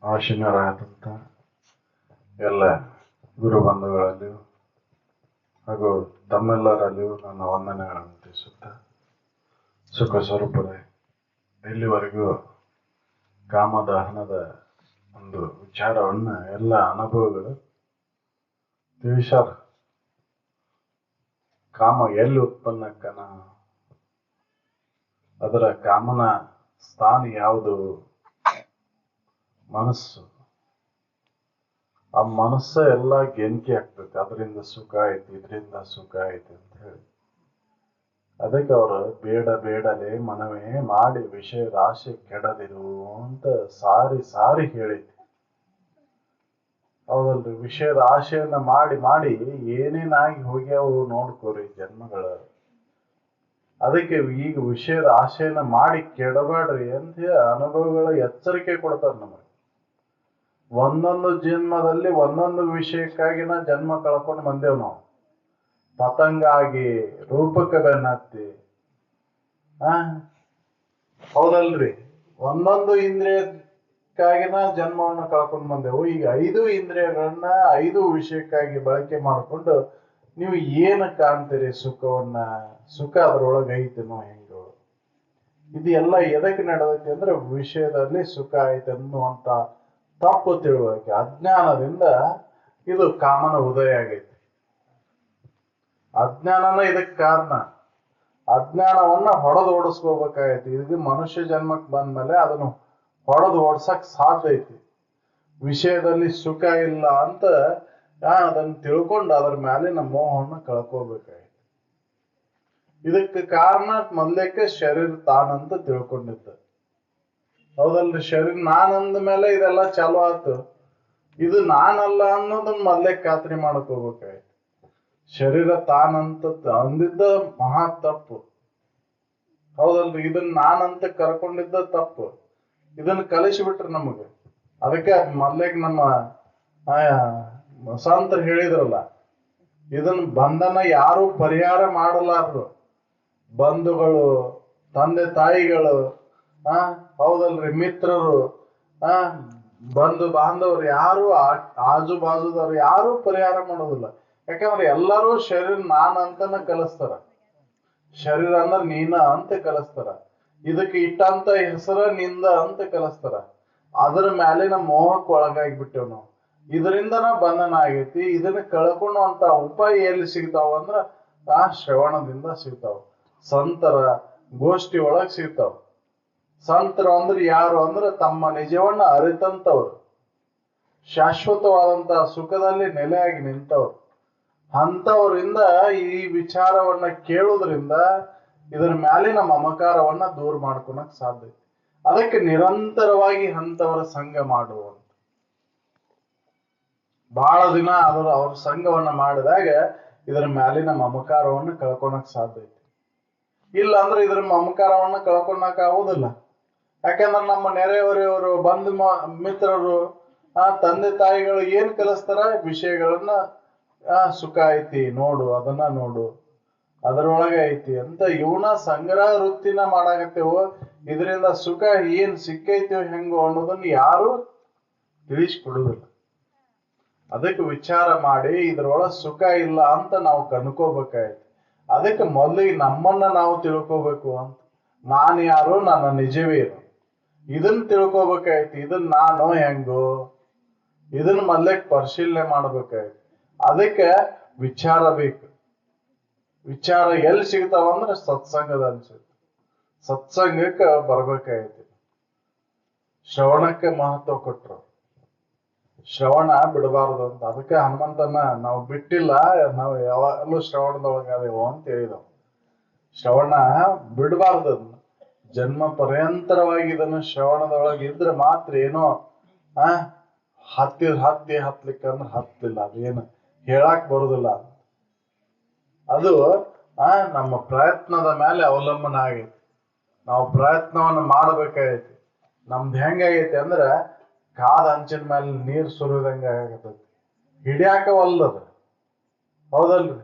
ಆಶೀನರಾದಂಥ ಎಲ್ಲ ಗುರುಬಂಧುಗಳಲ್ಲಿಯೂ ಹಾಗೂ ತಮ್ಮೆಲ್ಲರಲ್ಲಿಯೂ ನನ್ನ ವಂದನೆಗಳನ್ನು ತಿಳಿಸುತ್ತಾ, ಸುಖ ಸ್ವರೂಪರೇ, ಇಲ್ಲಿವರೆಗೂ ಕಾಮದಹನದ ಒಂದು ವಿಚಾರವನ್ನು ಎಲ್ಲ ಅನುಭವಗಳು ತಿಳಿಸ್ಯಾರ. ಕಾಮ ಎಲ್ಲಿ ಉತ್ಪನ್ನಕ್ಕನ, ಅದರ ಕಾಮನ ಸ್ಥಾನ ಯಾವುದು? ಮನಸ್ಸು. ಆ ಮನಸ್ಸ ಎಲ್ಲ ಗೆನ್ಕಿ ಆಗ್ತೈತಿ. ಅದರಿಂದ ಸುಖ ಐತಿ, ಇದರಿಂದ ಸುಖ ಐತಿ ಅಂತ ಹೇಳಿ. ಅದಕ್ಕೆ ಅವರು ಬೇಡ ಬೇಡಲೇ ಮನವೇ ಮಾಡಿ ವಿಷಯ ರಾಶಿ ಕೆಡದಿರು ಅಂತ ಸಾರಿ ಸಾರಿ ಹೇಳಿತಿ. ಹೌದಲ್ರಿ? ವಿಷಯದ ಆಶೆಯನ್ನ ಮಾಡಿ ಮಾಡಿ ಏನೇನಾಗಿ ಹೋಗ್ಯಾವು ನೋಡ್ಕೋರಿ ಜನ್ಮಗಳ. ಅದಕ್ಕೆ ಈಗ ವಿಷಯದ ಆಶೆಯನ್ನ ಮಾಡಿ ಕೆಡಬೇಡ್ರಿ ಅಂತ ಅನುಭವಗಳ ಎಚ್ಚರಿಕೆ ಕೊಡ್ತಾರೆ ನಮಗೆ. ಒಂದೊಂದು ಜನ್ಮದಲ್ಲಿ ಒಂದೊಂದು ವಿಷಯಕ್ಕಾಗಿನ ಜನ್ಮ ಕಳ್ಕೊಂಡು ಬಂದೇವ್ ನಾವು. ಪತಂಗ ಆಗಿ ರೂಪಕ್ಕೆ ಬೆನ್ನತ್ತಿ, ಹೌದಲ್ರಿ? ಒಂದೊಂದು ಇಂದ್ರಿಯಕ್ಕಾಗಿನ ಜನ್ಮವನ್ನು ಕಳ್ಕೊಂಡು ಬಂದೆವು. ಈಗ 5 ಇಂದ್ರಿಯಗಳನ್ನ 5 ವಿಷಯಕ್ಕಾಗಿ ಬಳಕೆ ಮಾಡಿಕೊಂಡು ನೀವು ಏನು ಕಾಣ್ತೀರಿ ಸುಖವನ್ನ? ಸುಖ ಅದ್ರೊಳಗೆ ಐತನೋ ಹೆಂಗೋ? ಇದು ಎಲ್ಲ ಎದಕ್ಕೆ ನಡೆದೈತಿ ಅಂದ್ರೆ ವಿಷಯದಲ್ಲಿ ಸುಖ ಐತೆ ಅನ್ನುವಂತ ತಪ್ಪು ತಿಳುವಳಿಕೆ, ಅಜ್ಞಾನದಿಂದ ಇದು ಕಾಮನ ಉದಯ ಆಗೈತಿ. ಅಜ್ಞಾನನ ಇದಕ್ಕೆ ಕಾರಣ. ಅಜ್ಞಾನವನ್ನ ಹೊಡೆದು ಓಡಿಸ್ಕೋಬೇಕಾಗೈತಿ. ಇದು ಮನುಷ್ಯ ಜನ್ಮಕ್ಕೆ ಬಂದ್ಮೇಲೆ ಅದನ್ನು ಹೊಡೆದು ಓಡ್ಸಕ್ ಸಾಧ್ಯ ಐತಿ. ವಿಷಯದಲ್ಲಿ ಸುಖ ಇಲ್ಲ ಅಂತ ಅದನ್ನ ತಿಳ್ಕೊಂಡು ಅದ್ರ ಮೇಲಿನ ಮೋಹವನ್ನು ಕಳ್ಕೋಬೇಕಾಗೈತಿ. ಇದಕ್ಕೆ ಕಾರಣ ಮೊದ್ಲೇಕೆ ಶರೀರ ತಾನಂತ ತಿಳ್ಕೊಂಡಿದ್ದ. ಹೌದಲ್ರಿ? ಶರೀರ ನಾನಂದ ಮೇಲೆ ಇದೆಲ್ಲ ಚಾಲು ಆತು. ಇದು ನಾನಲ್ಲ ಅನ್ನೋದನ್ನ ಮೊದ್ಲೇ ಖಾತ್ರಿ ಮಾಡ್ಕೋಬೇಕಾಯ್ತು. ಶರೀರ ತಾನಂತ ಅಂದಿದ್ದ ಮಹಾ ತಪ್ಪು. ಹೌದಲ್ರಿ? ಇದನ್ನ ನಾನಂತ ಕರ್ಕೊಂಡಿದ್ದ ತಪ್ಪು. ಇದನ್ನ ಕಲಿಸಿಬಿಟ್ರಿ ನಮಗೆ. ಅದಕ್ಕೆ ಮೊದ್ಲೇಕ್ ನಮ್ಮ ಸಂತರು ಹೇಳಿದ್ರಲ್ಲ, ಇದನ್ನ ಬಂಧನ ಯಾರು ಪರಿಹಾರ ಮಾಡಲಾರರು. ಬಂಧುಗಳು, ತಂದೆ ತಾಯಿಗಳು, ಹೌದಲ್ರಿ, ಮಿತ್ರರು, ಬಂಧು ಬಾಂಧವರು ಯಾರು, ಆಜು ಬಾಜುದವ್ರು ಯಾರು ಪರಿಹಾರ ಮಾಡೋದಿಲ್ಲ. ಯಾಕಂದ್ರೆ ಎಲ್ಲರೂ ಶರೀರ ನಾನಂತನ ಕಲಿಸ್ತಾರ. ಶರೀರ ಅಂದ್ರೆ ನೀನ ಅಂತ ಕಲಿಸ್ತಾರ. ಇದಕ್ಕೆ ಇಟ್ಟಂತ ಹೆಸರ ನಿಂದ ಅಂತ ಕಲಿಸ್ತಾರ. ಅದ್ರ ಮೇಲಿನ ಮೋಹಕ್ಕೆ ಒಳಗಾಗಿಬಿಟ್ಟೇವ್ ನಾವು. ಇದರಿಂದನ ಬಂಧನ ಆಗೈತಿ. ಇದನ್ನ ಕಳ್ಕೊಳ್ಳುವಂತ ಉಪಾಯ ಎಲ್ಲಿ ಸಿಗ್ತಾವ ಅಂದ್ರ ಆ ಶ್ರವಣದಿಂದ ಸಿಗ್ತಾವ. ಸಂತರ ಗೋಷ್ಠಿ ಒಳಗ್ ಸಿಗ್ತಾವ. ಸಂತರು ಅಂದ್ರೆ ಯಾರು ಅಂದ್ರೆ ತಮ್ಮ ನಿಜವನ್ನ ಅರಿತಂತವ್ರು, ಶಾಶ್ವತವಾದಂತಹ ಸುಖದಲ್ಲಿ ನೆಲೆಯಾಗಿ ನಿಂತವ್ರು. ಅಂತವರಿಂದ ಈ ವಿಚಾರವನ್ನ ಕೇಳುವುದರಿಂದ ಇದರ ಮ್ಯಾಲಿನ ಮಮಕಾರವನ್ನ ದೂರ ಮಾಡ್ಕೊಳಕ್ ಸಾಧ್ಯ. ಅದಕ್ಕೆ ನಿರಂತರವಾಗಿ ಅಂತವರ ಸಂಘ ಮಾಡುವಂತ. ಬಹಳ ದಿನ ಅವ್ರ ಸಂಘವನ್ನ ಮಾಡಿದಾಗ ಇದರ ಮ್ಯಾಲಿನ ಮಮಕಾರವನ್ನ ಕಳ್ಕೊಳಕ್ ಸಾಧ್ಯ ಐತಿ. ಇಲ್ಲ ಅಂದ್ರೆ ಇದ್ರ ಮಮಕಾರವನ್ನ ಕಳ್ಕೊಳಕ್ ಆಗುದಿಲ್ಲ. ಯಾಕಂದ್ರೆ ನಮ್ಮ ನೆರೆಹೊರೆಯವರು, ಬಂಧು ಮಿತ್ರರು, ತಂದೆ ತಾಯಿಗಳು ಏನ್ ಕಲಿಸ್ತಾರ? ವಿಷಯಗಳನ್ನ ಸುಖ ಐತಿ ನೋಡು, ಅದನ್ನ ನೋಡು, ಅದರೊಳಗೆ ಐತಿ ಅಂತ ಇವನ ಸಂಗ್ರಹ ವೃತ್ತಿನ ಮಾಡಾಕತ್ತೇವು. ಇದರಿಂದ ಸುಖ ಏನ್ ಸಿಕ್ಕೈತಿವೋ ಹೆಂಗೋ ಅನ್ನೋದನ್ನ ಯಾರು ತಿಳಿಸ್ಕೊಡುದಿಲ್ಲ. ಅದಕ್ಕೆ ವಿಚಾರ ಮಾಡಿ ಇದ್ರೊಳಗೆ ಸುಖ ಇಲ್ಲ ಅಂತ ನಾವು ಕನ್ಕೋಬೇಕಾಯ್ತು. ಅದಕ್ಕೆ ಮೊದಲಿಗೆ ನಮ್ಮನ್ನ ನಾವು ತಿಳ್ಕೋಬೇಕು ಅಂತ. ನಾನು ಯಾರು? ನನ್ನ ನಿಜವೇನು? ಇದನ್ನ ತಿಳ್ಕೋಬೇಕಾಯ್ತು. ಇದನ್ನ ನಾನು ಹೆಂಗೋ? ಇದನ್ನ ಮೊದ್ಲೇಕ್ ಪರಿಶೀಲನೆ ಮಾಡ್ಬೇಕಾಯ್ತು. ಅದಕ್ಕೆ ವಿಚಾರ ಬೇಕು. ವಿಚಾರ ಎಲ್ಲಿ ಸಿಗ್ತಾವ ಅಂದ್ರೆ ಸತ್ಸಂಗದಲ್ಲಿ ಸಿಗ್ತಾವ. ಸತ್ಸಂಗಕ್ಕೆ ಬರ್ಬೇಕಾಯ್ತು. ಶ್ರವಣಕ್ಕೆ ಮಹತ್ವ ಕೊಟ್ರು. ಶ್ರವಣ ಬಿಡಬಾರದು ಅಂತ. ಅದಕ್ಕೆ ಹನುಮಂತನ ನಾವು ಬಿಟ್ಟಿಲ್ಲ, ನಾವು ಯಾವಾಗಲೂ ಶ್ರವಣದೊಳಗಾದೇವೋ ಅಂತ ಹೇಳಿದವು. ಶ್ರವಣ ಬಿಡಬಾರ್ದು. ಜನ್ಮ ಪರ್ಯಂತರವಾಗಿ ಇದನ್ನು ಶ್ರವಣದೊಳಗೆ ಇದ್ರೆ ಮಾತ್ರ ಏನೋ ಹತ್ಲಿಕ್ಕಂದ್ರೆ ಹತ್ತಲಿಲ್ಲ. ಅದೇನು ಹೇಳಾಕ್ ಬರುದಿಲ್ಲ. ಅದು ನಮ್ಮ ಪ್ರಯತ್ನದ ಮೇಲೆ ಅವಲಂಬನ ಆಗೈತಿ. ನಾವು ಪ್ರಯತ್ನವನ್ನು ಮಾಡಬೇಕಾಗೈತಿ. ನಮ್ದು ಹೆಂಗಾಗೈತಿ ಅಂದ್ರೆ ಕಾದ ಹಂಚಿನ ಮೇಲೆ ನೀರ್ ಸುರಿದಂಗ ಆಗತೈತಿ. ಹಿಡಿಯಾಕವಲ್ಲದ. ಹೌದಲ್ರಿ?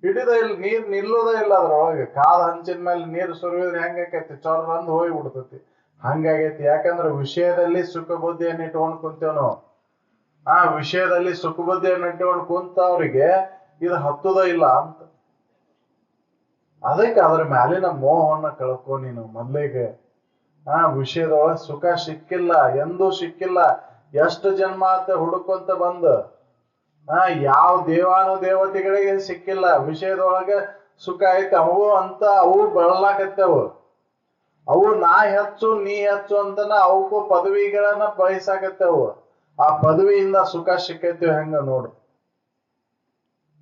ಹಿಡಿದ ಇಲ್ಲಿ ನೀರ್ ನಿಲ್ಲೋದೇ ಇಲ್ಲ ಅದ್ರೊಳಗೆ. ಕಾದ ಹಂಚಿನ ಮೇಲೆ ನೀರು ಸುರಿಯೋದ್ರೆ ಹೆಂಗಾಕೈತಿ? ಚೊರ್ರಂದು ಹೋಗಿ ಬಿಡ್ತೈತಿ. ಹಂಗಾಗೈತಿ. ಯಾಕಂದ್ರ ವಿಷಯದಲ್ಲಿ ಸುಖ ಬುದ್ಧಿಯನ್ನು ಇಟ್ಕೊಂಡು ಕುಂತೇವ್ ನಾವು. ಆ ವಿಷಯದಲ್ಲಿ ಸುಖ ಬುದ್ಧಿಯನ್ನು ಇಟ್ಕೊಂಡು ಕುಂತವ್ರಿಗೆ ಇದು ಹತ್ತುದ ಇಲ್ಲ ಅಂತ. ಅದಕ್ಕೆ ಅದ್ರ ಮ್ಯಾಲಿನ ಮೋಹವನ್ನ ಕಳ್ಕೊ ನೀನು ಮೊದ್ಲಿಗೆ. ವಿಷಯದೊಳಗ ಸುಖ ಸಿಕ್ಕಿಲ್ಲ, ಎಂದೂ ಸಿಕ್ಕಿಲ್ಲ. ಎಷ್ಟು ಜನ್ಮ ಆತ ಹುಡುಕೊಂತ ಬಂದ ಯಾವ ದೇವಾನುದೇವತೆಗಳಿಗೆ ಸಿಕ್ಕಿಲ್ಲ. ವಿಷಯದೊಳಗ ಸುಖ ಐತಿ, ಅವು ಬೆಳಲಾಕತ್ತವು. ಅವು ನಾ ಹೆಚ್ಚು ನೀ ಹೆಚ್ಚು ಅಂತನ ಅವಕ್ಕೂ ಪದವಿಗಳನ್ನ ಬಯಸಾಕತ್ತವು. ಆ ಪದವಿಯಿಂದ ಸುಖ ಸಿಕ್ಕೈತಿ ಹೆಂಗ ನೋಡು.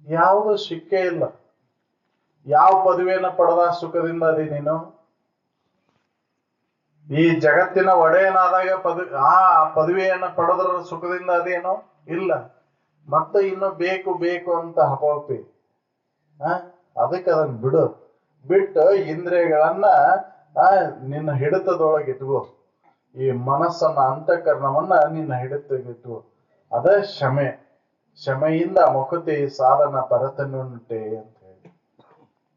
ಯಾವುದು ಸಿಕ್ಕೇ ಇಲ್ಲ. ಯಾವ ಪದವಿಯನ್ನ ಪಡೆದ ಸುಖದಿಂದ ಅದಿ ನೀನು? ಈ ಜಗತ್ತಿನ ಒಡೆಯನಾದಾಗ ಆ ಪದವಿಯನ್ನ ಪಡೆದ್ರ ಸುಖದಿಂದ ಅದೇನೋ ಇಲ್ಲ. ಮತ್ತೆ ಇನ್ನು ಬೇಕು ಬೇಕು ಅಂತ ಹಪೋಪಿ. ಅದಕ್ಕೆ ಅದನ್ನ ಬಿಡು. ಬಿಟ್ಟು ಇಂದ್ರಿಯಗಳನ್ನ ನಿನ್ನ ಹಿಡಿತದೊಳಗೆ ಇಟ್ಕೋ. ಈ ಮನಸ್ಸನ್ನ ಅಂತಃಕರಣವನ್ನ ನಿನ್ನ ಹಿಡಿತಗಿಟ್ಕೋ. ಅದ ಕ್ಷಮೆ. ಕ್ಷಮೆಯಿಂದ ಮುಖತಿ ಸಾಧನ ಪರತನುಂಟೆ ಅಂತ ಹೇಳಿ.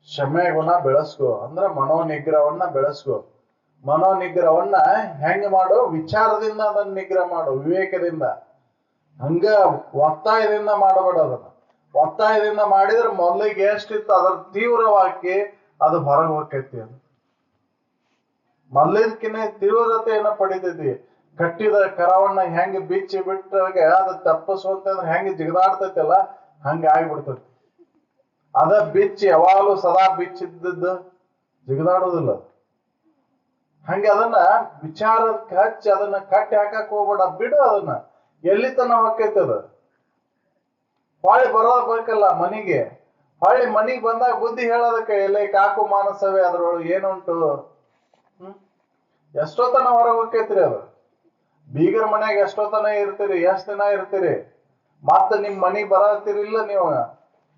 ಕ್ಷಮೆ ಗುಣ ಬೆಳೆಸ್ಕೋ. ಅಂದ್ರ ಮನೋನಿಗ್ರಹವನ್ನ ಬೆಳೆಸ್ಕೋ. ಮನೋನಿಗ್ರಹವನ್ನ ಹೆಂಗ್ ಮಾಡು? ವಿಚಾರದಿಂದ ಅದನ್ನ ನಿಗ್ರಹ ಮಾಡು, ವಿವೇಕದಿಂದ. ಹಂಗ ಒತ್ತಾಯದಿಂದ ಮಾಡಬೇಡ. ಅದನ್ನ ಒತ್ತಾಯದಿಂದ ಮಾಡಿದ್ರೆ ಮೊದಲಿಗೆ ಎಷ್ಟಿತ್ತು ಅದ್ರ ತೀವ್ರವಾಗಿ ಅದು ಹೊರಗೆ ಹೋಗ್ತೈತಿ. ಅದು ಮೊದಲಿನಕಿನ್ನ ತೀವ್ರತೆಯನ್ನ ಪಡಿತೈತಿ. ಕಟ್ಟಿದ ಕರವನ್ನ ಹೆಂಗ್ ಬಿಚ್ಚಿ ಬಿಟ್ಟಾಗ ಅದು ತಪ್ಪಿಸುವಂತಂದ್ರೆ ಹೆಂಗ್ ಜಿಗದಾಡ್ತೈತಲ್ಲ ಹಂಗ ಆಗ್ಬಿಡ್ತೈತಿ. ಅದ ಬಿಚ್ಚಿ ಯಾವಾಗಲೂ ಸದಾ ಬಿಚ್ಚಿದ್ದದ್ದು ಜಿಗದಾಡೋದಿಲ್ಲ. ಹಂಗೆ ಅದನ್ನ ವಿಚಾರಕ್ಕೆ ಹಚ್ಚಿ ಅದನ್ನ ಕಟ್ಟಿ ಹಾಕಕ್ ಹೋಗ್ಬೇಡ. ಬಿಡು ಅದನ್ನ. ಎಲ್ಲಿ ತನ ಹೊಕ್ಕೈತಿ ಅದು? ಹೊಳ್ಳಿ ಬರೋಬೇಕಲ್ಲ ಮನಿಗೆ. ಹೊಳ್ಳಿ ಮನಿಗೆ ಬಂದಾಗ ಬುದ್ಧಿ ಹೇಳೋದಕ್ಕೆ ಎಲ್ಲ ಕಾಕು ಮಾನಸವೇ ಅದ್ರೊಳಗೆ ಏನುಂಟು? ಎಷ್ಟೊತ್ತನ ಹೊರಗೆ ಹೋಗ್ತೈತ್ರಿ ಅದು. ಬೀಗರ ಮನ್ಯಾಗ ಎಷ್ಟೊತ್ತನ ಇರ್ತೀರಿ? ಎಷ್ಟ್ ದಿನ ಇರ್ತೀರಿ? ಮತ್ತ ನಿಮ್ ಮನಿಗ್ ಬರತ್ತೀರಿಲ್ಲ ನೀವು?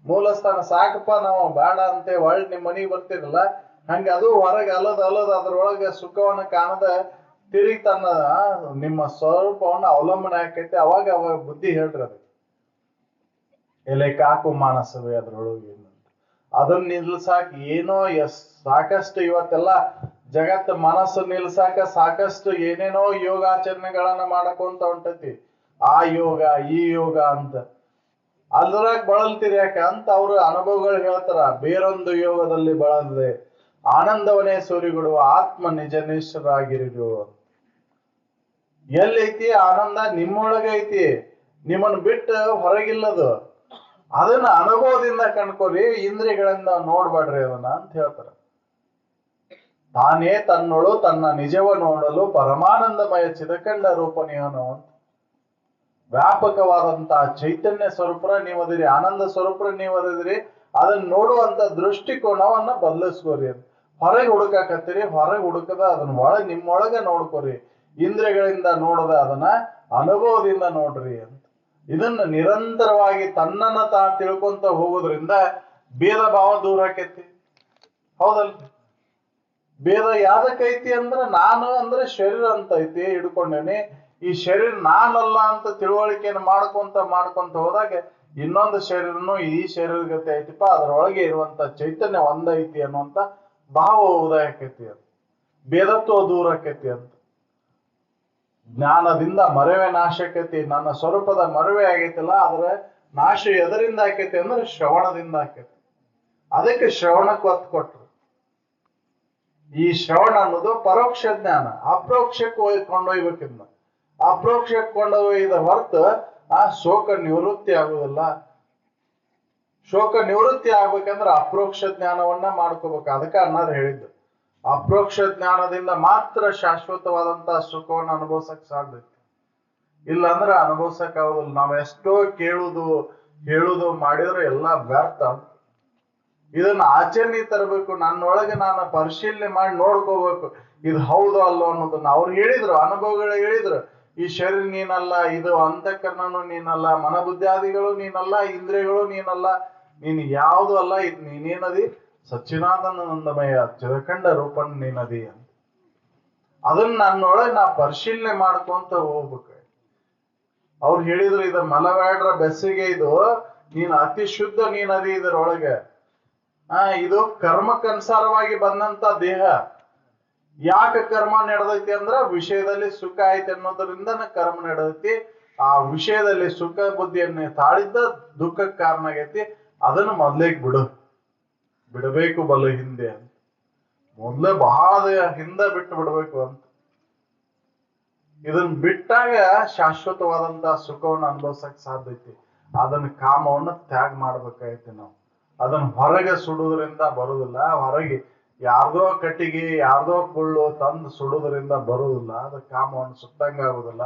ಮೂಲಸ್ಥಾನ ಸಾಕಪ್ಪ ನಾವು ಬೇಡ ಅಂತ ಹೊಳ್ಳಿ ನಿಮ್ ಮನಿಗ್ ಬರ್ತಿರಲ್ಲ. ಹಂಗ ಅದು ಹೊರಗೆ ಅಲದ್ ಅದ್ರೊಳಗೆ ಸುಖವನ್ನ ಕಾಣದ ತಿರುಗಿ ತನ್ನ ನಿಮ್ಮ ಸ್ವರೂಪವನ್ನ ಅವಲಂಬನೆ ಆಕೈತಿ. ಅವಾಗ ಬುದ್ಧಿ ಹೇಳ್ರಿ ಅದಕ್ಕೆ. ಎಲೆ ಕಾಕು ಮಾನಸವೇ ಅದ್ರೊಳಗೆ ಏನು? ಅದನ್ನ ನಿಲ್ಸಾಕ ಏನೋ ಸಾಕಷ್ಟು ಇವತ್ತೆಲ್ಲ ಜಗತ್ ಮನಸ್ಸು ನಿಲ್ಸಾಕ ಸಾಕಷ್ಟು ಏನೇನೋ ಯೋಗಾಚರಣೆಗಳನ್ನ ಮಾಡಕೊಂತ ಹೊಂಟೈತಿ. ಆ ಯೋಗ ಈ ಯೋಗ ಅಂತ ಅದ್ರಾಗ ಬಳಲ್ತೀರಿ ಯಾಕೆ ಅಂತ ಅವ್ರ ಅನುಭವಗಳು ಹೇಳ್ತಾರ. ಬೇರೊಂದು ಯೋಗದಲ್ಲಿ ಬಳಲ್ದೆ ಆನಂದವನ್ನೇ ಸೂರಿಗೊಡುವ ಆತ್ಮ ನಿಜ ನಿಷ್ಠರಾಗಿರು. ಎಲ್ಲೈತಿ ಆನಂದ? ನಿಮ್ಮೊಳಗ ಐತಿ. ನಿಮ್ಮನ್ನ ಬಿಟ್ಟು ಹೊರಗಿಲ್ಲದು. ಅದನ್ನ ಅನುಭವದಿಂದ ಕಂಡ್ಕೊರಿ, ಇಂದ್ರಿಯಗಳಿಂದ ನೋಡ್ಬೇಡ್ರಿ ಅದನ್ನ ಅಂತ ಹೇಳ್ತಾರ. ತಾನೇ ತನ್ನೊಳು ತನ್ನ ನಿಜವ ನೋಡಲು ಪರಮಾನಂದಮಯ ಚಿದಖಂಡ ರೂಪನಿಯವನು ಅಂತ. ವ್ಯಾಪಕವಾದಂತಹ ಚೈತನ್ಯ ಸ್ವರೂಪರ ನೀವದಿರಿ, ಆನಂದ ಸ್ವರೂಪರ ನೀವದಿರಿ. ಅದನ್ನ ನೋಡುವಂತ ದೃಷ್ಟಿಕೋನವನ್ನ ಬದಲಿಸ್ಕೋರಿ ಅಂತ. ಹೊರಗೆ ಹುಡುಕಾಕತ್ತೀರಿ, ಹೊರಗೆ ಹುಡುಕದ ಅದನ್ನ ನಿಮ್ಮೊಳಗ ನೋಡ್ಕೋರಿ. ಇಂದ್ರಿಯಗಳಿಂದ ನೋಡದ ಅದನ್ನ ಅನುಭವದಿಂದ ನೋಡ್ರಿ ಅಂತ. ಇದನ್ನ ನಿರಂತರವಾಗಿ ತನ್ನನ್ನ ತಿಳ್ಕೊಂತ ಹೋಗೋದ್ರಿಂದ ಭೇದ ಭಾವ ದೂರ ಆಕೈತಿ. ಹೌದಲ್ರಿ? ಭೇದ ಯಾವ್ದಕ್ಕೈತಿ ಅಂದ್ರ ನಾನು ಅಂದ್ರೆ ಶರೀರ ಅಂತ ಐತಿ ಹಿಡ್ಕೊಂಡೇನಿ. ಈ ಶರೀರ ನಾನಲ್ಲ ಅಂತ ತಿಳುವಳಿಕೆಯನ್ನು ಮಾಡ್ಕೊಂತ ಹೋದಾಗ ಇನ್ನೊಂದು ಶರೀರನು ಈ ಶರೀರ ಗತಿ ಐತಿಪ್ಪ, ಅದ್ರೊಳಗೆ ಇರುವಂತ ಚೈತನ್ಯ ಒಂದೈತಿ ಅನ್ನುವಂತ ಭಾವ ಉದಯ ಆಕೈತಿ. ಅದು ಭೇದತ್ವ ದೂರ ಆಕೈತಿ ಅಂತ. ಜ್ಞಾನದಿಂದ ಮರವೇ ನಾಶ ಆಕೈತಿ. ನನ್ನ ಸ್ವರೂಪದ ಮರವೇ ಆಗೈತಿಲ್ಲ, ಅದ್ರ ನಾಶ ಎದರಿಂದ ಆಕೈತಿ ಅಂದ್ರೆ ಶ್ರವಣದಿಂದ ಆಕೈತಿ. ಅದಕ್ಕೆ ಶ್ರವಣಕ್ಕೆ ಒತ್ತು ಕೊಟ್ರು. ಈ ಶ್ರವಣ ಅನ್ನೋದು ಪರೋಕ್ಷ ಜ್ಞಾನ. ಅಪ್ರೋಕ್ಷಕ್ಕೆ ಕೊಂಡೊಯ್ಬೇಕಿಂದ. ಅಪ್ರೋಕ್ಷಕ್ಕೆ ಕೊಂಡೊಯ್ದ ಹೊರತು ಆ ಶೋಕ ನಿವೃತ್ತಿ ಆಗುದಿಲ್ಲ. ಶೋಕ ನಿವೃತ್ತಿ ಆಗ್ಬೇಕಂದ್ರೆ ಅಪ್ರೋಕ್ಷ ಜ್ಞಾನವನ್ನ ಮಾಡ್ಕೋಬೇಕು. ಅದಕ್ಕೆ ಅನ್ನಾರು ಹೇಳಿದ್ದು ಅಪ್ರೋಕ್ಷ ಜ್ಞಾನದಿಂದ ಮಾತ್ರ ಶಾಶ್ವತವಾದಂತಹ ಸುಖವನ್ನು ಅನುಭವಿಸಕ್ ಸಾಧ್ಯ. ಇಲ್ಲ ಅಂದ್ರೆ ಅನುಭವಿಸಕ್ ಆಗುದಿಲ್ಲ. ನಾವ್ ಎಷ್ಟೋ ಕೇಳುದು ಹೇಳುದು ಮಾಡಿದ್ರೆ ಎಲ್ಲಾ ವ್ಯರ್ಥ. ಇದನ್ನ ಆಚರಣೆ ತರಬೇಕು. ನನ್ನೊಳಗೆ ನಾನು ಪರಿಶೀಲನೆ ಮಾಡಿ ನೋಡ್ಕೋಬೇಕು, ಇದು ಹೌದು ಅಲ್ಲೋ ಅನ್ನೋದನ್ನ. ಅವ್ರು ಹೇಳಿದ್ರು, ಅನುಭವಗಳು ಹೇಳಿದ್ರು. ಈ ಶರೀರ ನೀನಲ್ಲ, ಇದು ಅಂತಃಕರಣನು ನೀನಲ್ಲ, ಮನಬುದ್ಧಾದಿಗಳು ನೀನಲ್ಲ, ಇಂದ್ರಿಯಗಳು ನೀನಲ್ಲ, ನೀನ್ ಯಾವುದು ಅಲ್ಲ. ಇದು ನೀನೇನದಿ? ಸಚ್ಚಿದಾನಂದಮಯ ಚಿದಖಂಡ ರೂಪನ್ ನೀನದಿ ಅಂತ. ಅದನ್ನ ನನ್ನೊಳಗೆ ನಾ ಪರಿಶೀಲನೆ ಮಾಡ್ಕೊಂತ ಹೋಗ್ಬೇಕು. ಅವ್ರು ಹೇಳಿದ್ರು, ಇದು ಮಲಬೇಡ್ರ ಬೆಸ್ಸಿಗೆ, ಇದು ನೀನ್ ಅತಿ ಶುದ್ಧ ನೀನದಿ ಇದರೊಳಗೆ. ಇದು ಕರ್ಮಕ್ಕನುಸಾರವಾಗಿ ಬಂದಂತ ದೇಹ. ಯಾಕೆ ಕರ್ಮ ನಡೆದೈತಿ ಅಂದ್ರ ವಿಷಯದಲ್ಲಿ ಸುಖ ಐತಿ ಅನ್ನೋದ್ರಿಂದ ಕರ್ಮ ನಡೆದೈತಿ. ಆ ವಿಷಯದಲ್ಲಿ ಸುಖ ಬುದ್ಧಿಯನ್ನ ತಾಳಿದ್ದ ದುಃಖಕ್ಕೆ ಕಾರಣ ಆಗೈತಿ. ಅದನ್ನ ಮೊದ್ಲೇಗ್ ಬಿಡಬೇಕು ಬಲು ಹಿಂದೆ ಅಂತ. ಮೊದ್ಲೇ ಬಹಳ ಹಿಂದೆ ಬಿಟ್ಟು ಬಿಡ್ಬೇಕು ಅಂತ. ಇದನ್ನ ಬಿಟ್ಟಾಗ ಶಾಶ್ವತವಾದಂತ ಸುಖವನ್ನು ಅನುಭವಿಸಕ್ ಸಾಧ್ಯ ಐತಿ. ಅದನ್ನ ಕಾಮವನ್ನ ತ್ಯಾಗ ಮಾಡ್ಬೇಕಾಗೈತಿ ನಾವು. ಅದನ್ನ ಹೊರಗೆ ಸುಡುವುದರಿಂದ ಬರುದಿಲ್ಲ. ಹೊರಗೆ ಯಾರ್ದೋ ಕಟ್ಟಿಗೆ ಯಾರ್ದೋ ಕುಳ್ಳು ತಂದು ಸುಡುವುದರಿಂದ ಬರುವುದಿಲ್ಲ. ಅದ ಕಾಮವನ್ನು ಸುಟ್ಟಂಗ ಆಗುದಿಲ್ಲ.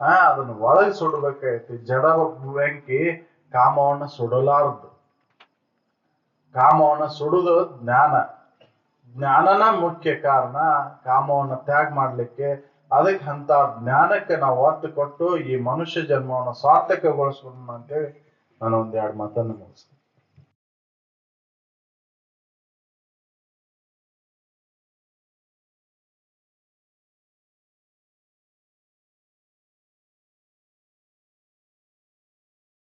ಅದನ್ನ ಒಳಗೆ ಸುಡಬೇಕಾಗೈತಿ. ಜಡ ಬೆಂಕಿ ಕಾಮವನ್ನು ಸುಡಲಾರದು. ಕಾಮವನ್ನು ಸುಡುದು ಜ್ಞಾನ. ಜ್ಞಾನನ ಮುಖ್ಯ ಕಾರಣ ಕಾಮವನ್ನು ತ್ಯಾಗ ಮಾಡ್ಲಿಕ್ಕೆ. ಅದಕ್ಕೆ ಅಂತ ಜ್ಞಾನಕ್ಕೆ ನಾವು ಒತ್ತು ಕೊಟ್ಟು ಈ ಮನುಷ್ಯ ಜನ್ಮವನ್ನು ಸಾರ್ಥಕಗೊಳಿಸೋಣ ಅಂತೇಳಿ ನಾನು ಒಂದೆರಡು ಮಾತನ್ನು ಮುಗಿಸ್ತೇನೆ.